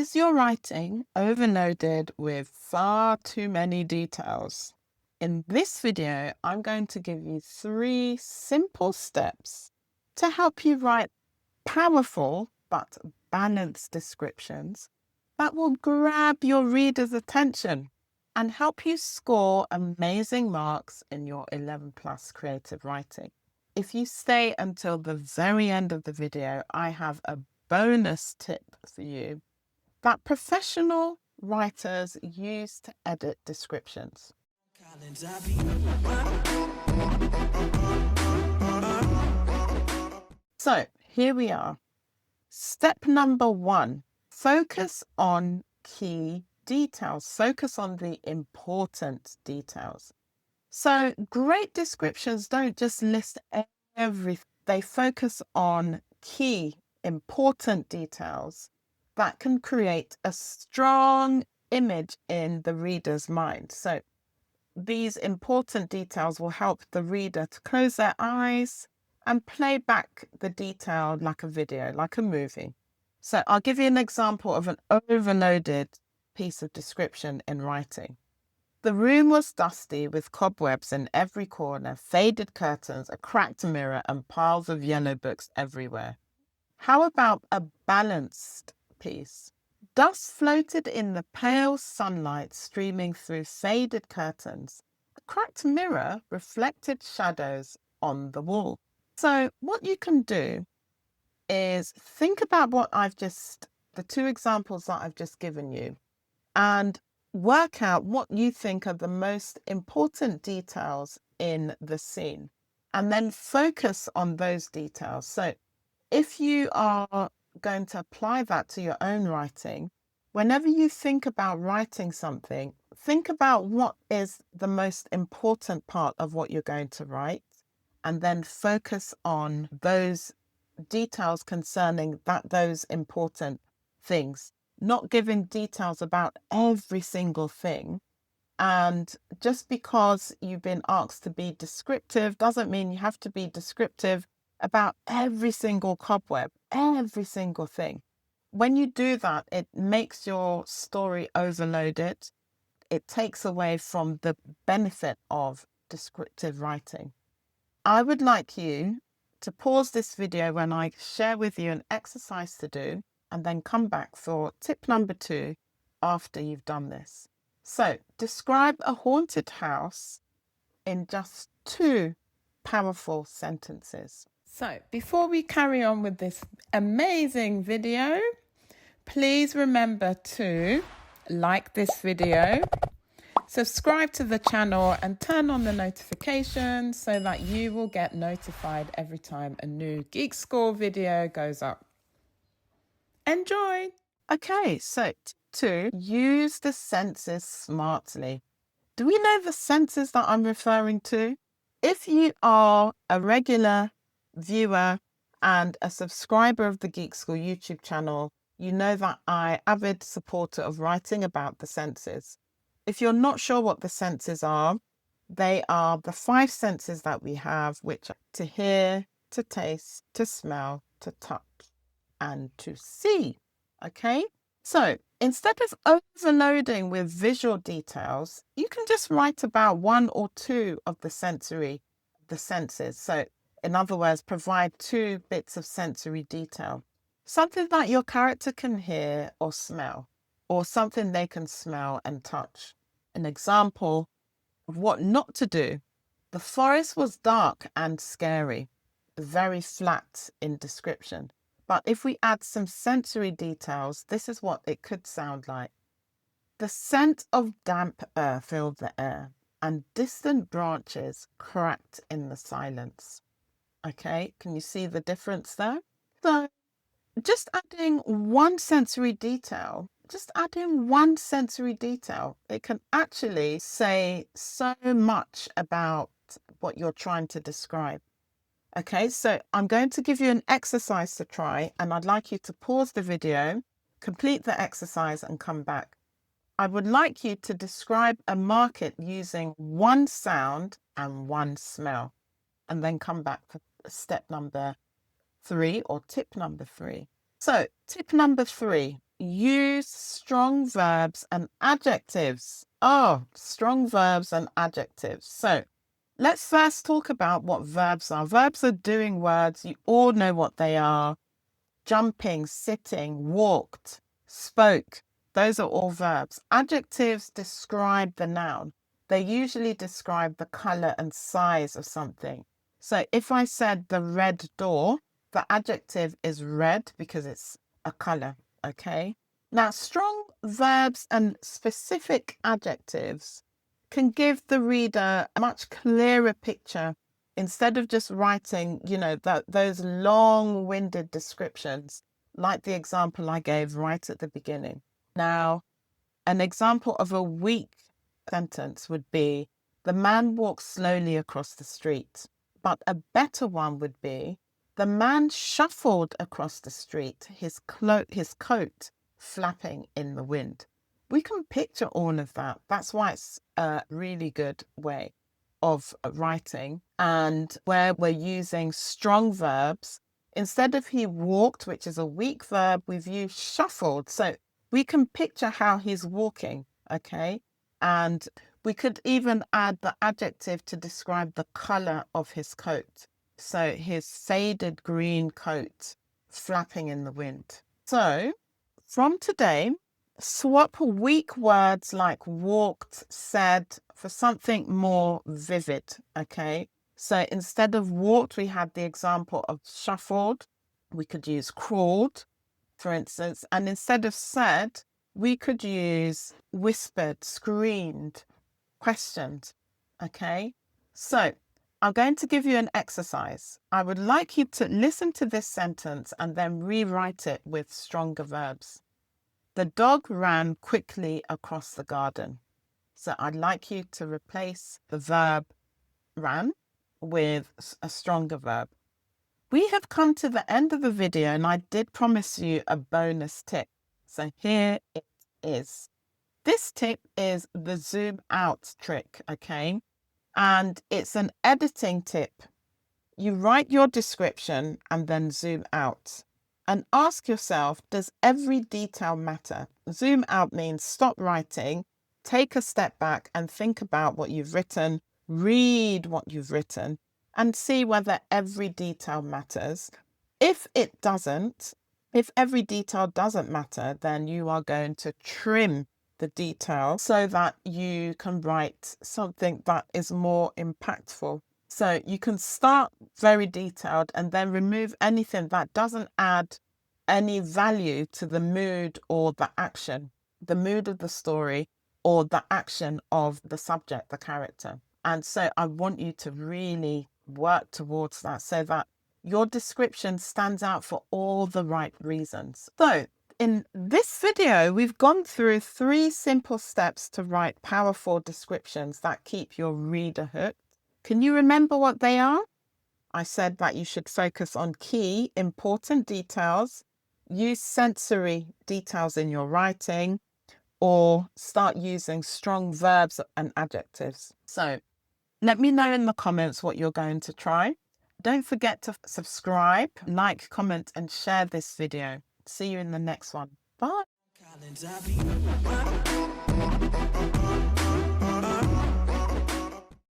Is your writing overloaded with far too many details? In this video, I'm going to give you 3 simple steps to help you write powerful but balanced descriptions that will grab your reader's attention and help you score amazing marks in your 11 plus creative writing. If you stay until the very end of the video, I have a bonus tip for you that professional writers use to edit descriptions. So here we are. Step number 1, focus on key details. Focus on the important details. So great descriptions don't just list everything. They focus on key important details that can create a strong image in the reader's mind. So these important details will help the reader to close their eyes and play back the detail like a video, like a movie. So I'll give you an example of an overloaded piece of description in writing. The room was dusty with cobwebs in every corner, faded curtains, a cracked mirror, and piles of yellow books everywhere. How about a balanced piece? Dust floated in the pale sunlight streaming through faded curtains. A cracked mirror reflected shadows on the wall. So what you can do is think about the 2 examples that I've just given you, and work out what you think are the most important details in the scene, and then focus on those details. So if you are going to apply that to your own writing, whenever you think about writing something, think about what is the most important part of what you're going to write, and then focus on those details concerning those important things, not giving details about every single thing. And just because you've been asked to be descriptive doesn't mean you have to be descriptive about every single cobweb, every single thing. When you do that, it makes your story overloaded. It takes away from the benefit of descriptive writing. I would like you to pause this video when I share with you an exercise to do, and then come back for tip number 2 after you've done this. So describe a haunted house in just 2 powerful sentences. So before we carry on with this amazing video, please remember to like this video, subscribe to the channel, and turn on the notifications so that you will get notified every time a new Geek School video goes up. Enjoy! Okay, so 2, use the senses smartly. Do we know the senses that I'm referring to? If you are a regular viewer and a subscriber of the Geek School YouTube channel, you know that I'm an avid supporter of writing about the senses. If you're not sure what the senses are, they are the 5 senses that we have, which are to hear, to taste, to smell, to touch, and to see. Okay? So instead of overloading with visual details, you can just write about 1 or 2 of the senses. So in other words, provide 2 bits of sensory detail. Something that your character can hear or smell, or something they can smell and touch. An example of what not to do. The forest was dark and scary, very flat in description. But if we add some sensory details, this is what it could sound like. The scent of damp earth filled the air, and distant branches cracked in the silence. Okay, can you see the difference there? So just adding one sensory detail, it can actually say so much about what you're trying to describe. Okay, so I'm going to give you an exercise to try, and I'd like you to pause the video, complete the exercise, and come back. I would like you to describe a market using 1 sound and 1 smell, and then come back for step number 3 or tip number 3. So tip number 3, use strong verbs and adjectives. Oh, strong verbs and adjectives. So let's first talk about what verbs are. Verbs are doing words. You all know what they are. Jumping, sitting, walked, spoke. Those are all verbs. Adjectives describe the noun. They usually describe the color and size of something. So if I said the red door, the adjective is red because it's a color, okay? Now, strong verbs and specific adjectives can give the reader a much clearer picture instead of just writing, those long-winded descriptions, like the example I gave right at the beginning. Now, an example of a weak sentence would be, the man walked slowly across the street. But a better one would be, the man shuffled across the street, his coat flapping in the wind. We can picture all of that. That's why it's a really good way of writing. And where we're using strong verbs, instead of he walked, which is a weak verb, we've used shuffled. So we can picture how he's walking, okay? And we could even add the adjective to describe the color of his coat. So his faded green coat flapping in the wind. So from today, swap weak words like walked, said for something more vivid, okay? So instead of walked, we had the example of shuffled. We could use crawled, for instance. And instead of said, we could use whispered, screamed, questioned, okay? So I'm going to give you an exercise. I would like you to listen to this sentence and then rewrite it with stronger verbs. The dog ran quickly across the garden. So I'd like you to replace the verb ran with a stronger verb. We have come to the end of the video and I did promise you a bonus tip. So here it is. This tip is the zoom out trick, okay? And it's an editing tip. You write your description and then zoom out. And ask yourself, does every detail matter? Zoom out means stop writing, take a step back and think about what you've written, read what you've written, and see whether every detail matters. If it doesn't, if every detail doesn't matter, then you are going to trim the detail so that you can write something that is more impactful. So you can start very detailed and then remove anything that doesn't add any value to the mood or the action, the mood of the story or the action of the subject, the character. And so I want you to really work towards that so that your description stands out for all the right reasons. So in this video, we've gone through 3 simple steps to write powerful descriptions that keep your reader hooked. Can you remember what they are? I said that you should focus on key, important details, use sensory details in your writing, or start using strong verbs and adjectives. So let me know in the comments what you're going to try. Don't forget to subscribe, like, comment, and share this video. See you in the next one. Bye.